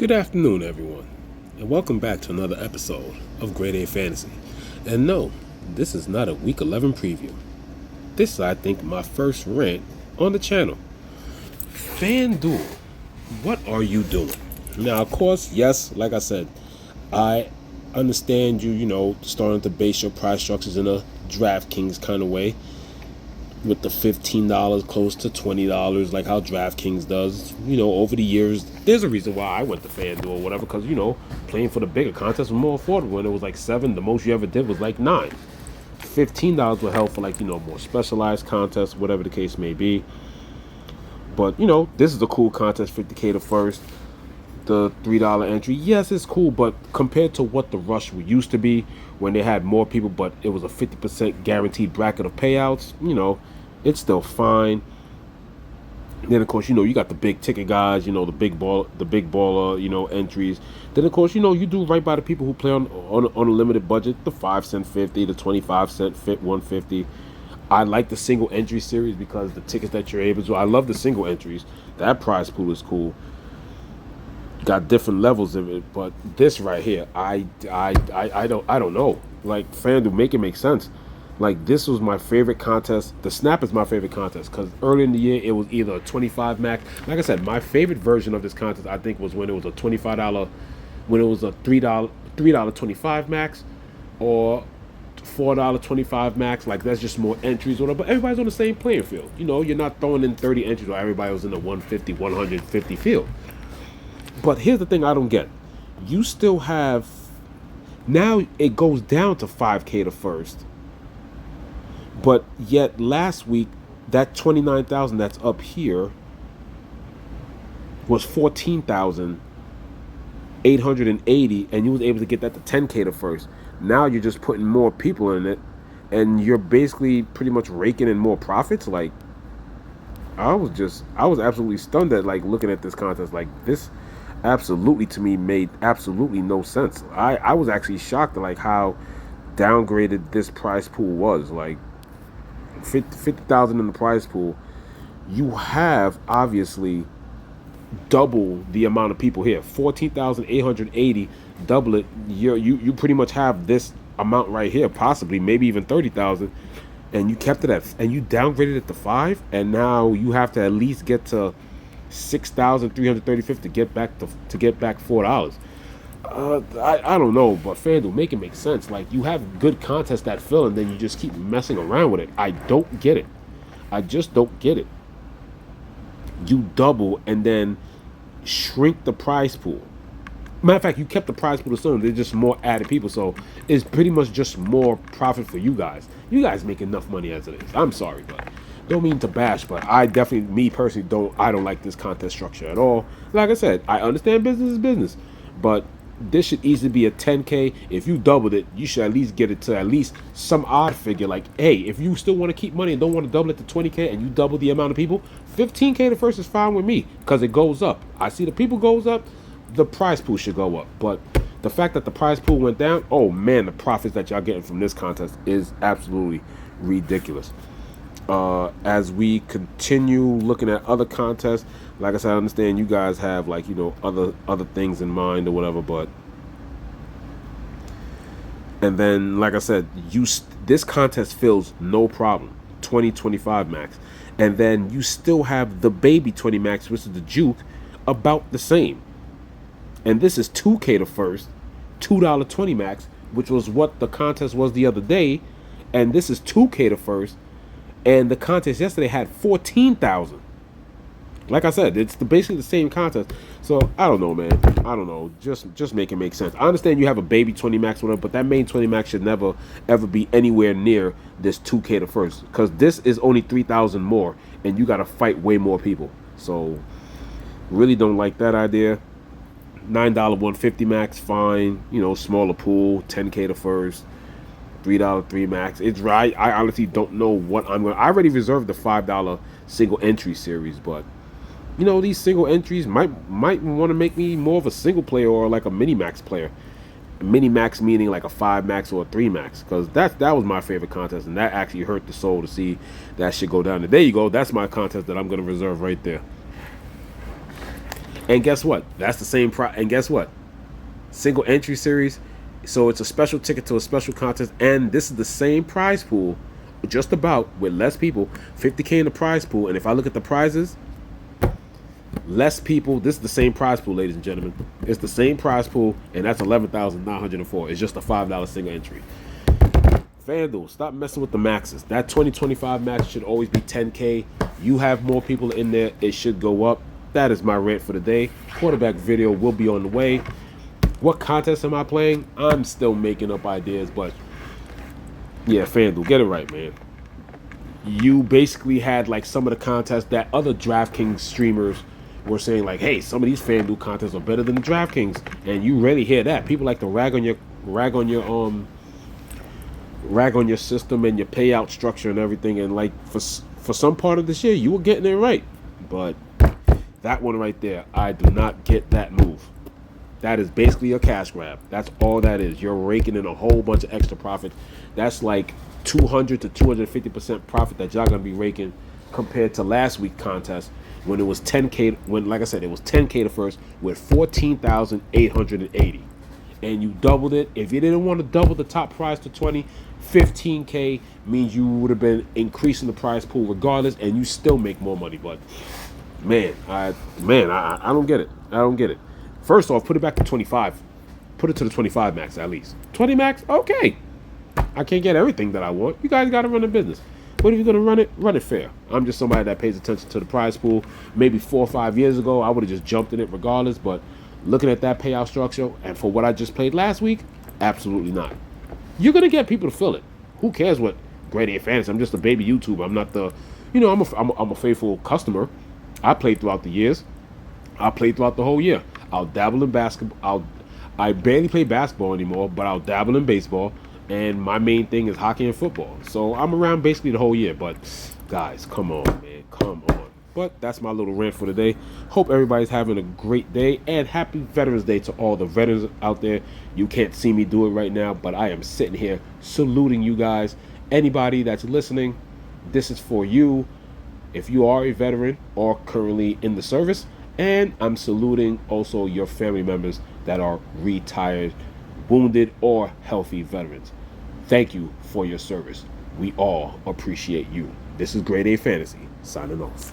Good afternoon, everyone, and welcome back to another episode of Grade A Fantasy. And no, this is not a Week 11 preview. This is, I think, my first rant on the channel. Fan Duel, what are you doing? Now, of course, yes, like I said, I understand you starting to base your price structures in a DraftKings kind of way, with the $15 close to $20 like how DraftKings does. Over the years, there's a reason why I went to FanDuel or whatever, because playing for the bigger contest was more affordable. When it was like $7, the most you ever did was like $9. $15 would help for more specialized contests, whatever the case may be. But this is a cool contest, 50K to first. The $3 entry, yes, it's cool, but compared to what the rush used to be when they had more people, but it was a 50% guaranteed bracket of payouts, it's still fine. Then of course, you got the big ticket guys, the big baller, entries. Then of course, you do right by the people who play on a limited budget, the 5 cent 50, the 25 cent fit 150. I like the single entry series because the tickets that you're able to. I love the single entries. That prize pool is cool. Got different levels of it, but this right here, I don't know. Like, FanDuel, make it make sense. Like, this was my favorite contest. The Snap is my favorite contest because early in the year it was either a 25 max. Like I said, my favorite version of this contest I think was when it was a $25, when it was a $3 25 max, or $4 25 max. Like, that's just more entries or whatever. But everybody's on the same playing field. You're not throwing in 30 entries while everybody was in the 150, 150 field. But here's the thing I don't get. You still have... Now it goes down to 5K to first. But yet last week, that 29,000 that's up here was 14,880, and you was able to get that to 10K to first. Now you're just putting more people in it, and you're basically pretty much raking in more profits. Like, I was absolutely stunned at looking at this contest. Like, this absolutely to me made absolutely no sense. I was actually shocked at how downgraded this prize pool was. Like, 50,000 in the prize pool, you have obviously double the amount of people here. 14,880, double it. You pretty much have this amount right here, possibly maybe even 30,000, and you kept it at, and you downgraded it to 5, and now you have to at least get to 6,335 to get back $4. I don't know, but FanDuel, make it make sense. Like, you have good contests that fill, and then you just keep messing around with it. I don't get it. I just don't get it. You double and then shrink the prize pool. Matter of fact, you kept the prize pool the same. There's just more added people, so it's pretty much just more profit for you guys. You guys make enough money as it is. I'm sorry, but don't mean to bash, but I definitely, me personally, don't like this contest structure at all. Like I said, I understand business is business, but this should easily be a 10K. If you doubled it, you should at least get it to at least some odd figure. Like, hey, if you still want to keep money and don't want to double it to 20K and you double the amount of people, 15K to first is fine with me because it goes up. I see the people goes up, the prize pool should go up. But the fact that the prize pool went down, oh man, the profits that y'all getting from this contest is absolutely ridiculous. As we continue looking at other contests, like I said, I understand you guys have other things in mind or whatever, but and then like I said, this contest fills no problem, 20-25 max, and then you still have the baby 20 max, which is the juke, about the same, and this is 2K to first, $2 20 max, which was what the contest was the other day, and this is 2K to first. And the contest yesterday had 14,000. Like I said, it's basically the same contest. So I don't know, man. I don't know. Just make it make sense. I understand you have a baby 20 max, whatever, but that main 20 max should never ever be anywhere near this 2K to first, because this is only 3,000 more, and you got to fight way more people. So really don't like that idea. $9 150 max, fine. Smaller pool, 10K to first. $3 3 max. It's right. I honestly don't know what I'm going to... I already reserved the $5 single entry series, but these single entries might want to make me more of a single player or like a mini max player. Mini max meaning like a 5 max or a 3 max, because that was my favorite contest, and that actually hurt the soul to see that shit go down. And there you go. That's my contest that I'm going to reserve right there. And guess what? That's the same price. And guess what? Single entry series. So it's a special ticket to a special contest, and this is the same prize pool, just about with less people. 50K in the prize pool, and if I look at the prizes, less people. This is the same prize pool, ladies and gentlemen. It's the same prize pool, and that's 11,904. It's just a $5 single entry. FanDuel, stop messing with the maxes. That 2025 max should always be 10K. You have more people in there, it should go up. That is my rant for the day. Quarterback video will be on the way. What contest am I playing? I'm still making up ideas, but yeah, FanDuel, get it right, man. You basically had like some of the contests that other DraftKings streamers were saying, like, hey, some of these FanDuel contests are better than the DraftKings, and you rarely hear that. People like to rag on your system and your payout structure and everything, and like for some part of this year, you were getting it right, but that one right there, I do not get that move. That is basically a cash grab. That's all that is. You're raking in a whole bunch of extra profit. That's like 200 to 250% profit that y'all gonna be raking compared to last week's contest when it was 10K. When, like I said, it was 10K the first with 14,880, and you doubled it. If you didn't want to double the top prize to 20, 15K means you would have been increasing the prize pool regardless, and you still make more money. But man, I don't get it. I don't get it. First off, put it back to 25. Put it to the 25 max at least. 20 max, okay. I can't get everything that I want. You guys got to run a business. But if you're going to run it, run it fair. I'm just somebody that pays attention to the prize pool. Maybe 4 or 5 years ago, I would have just jumped in it regardless. But looking at that payout structure and for what I just played last week, absolutely not. You're going to get people to fill it. Who cares what grade A fantasy? I'm just a baby YouTuber. I'm not the, I'm a faithful customer. I played throughout the years. I played throughout the whole year. I'll dabble in basketball. I barely play basketball anymore, but I'll dabble in baseball. And my main thing is hockey and football. So I'm around basically the whole year. But guys, come on, man. Come on. But that's my little rant for today. Hope everybody's having a great day. And happy Veterans Day to all the veterans out there. You can't see me do it right now, but I am sitting here saluting you guys. Anybody that's listening, this is for you. If you are a veteran or currently in the service, and I'm saluting also your family members that are retired, wounded, or healthy veterans. Thank you for your service. We all appreciate you. This is Grade A Fantasy, signing off.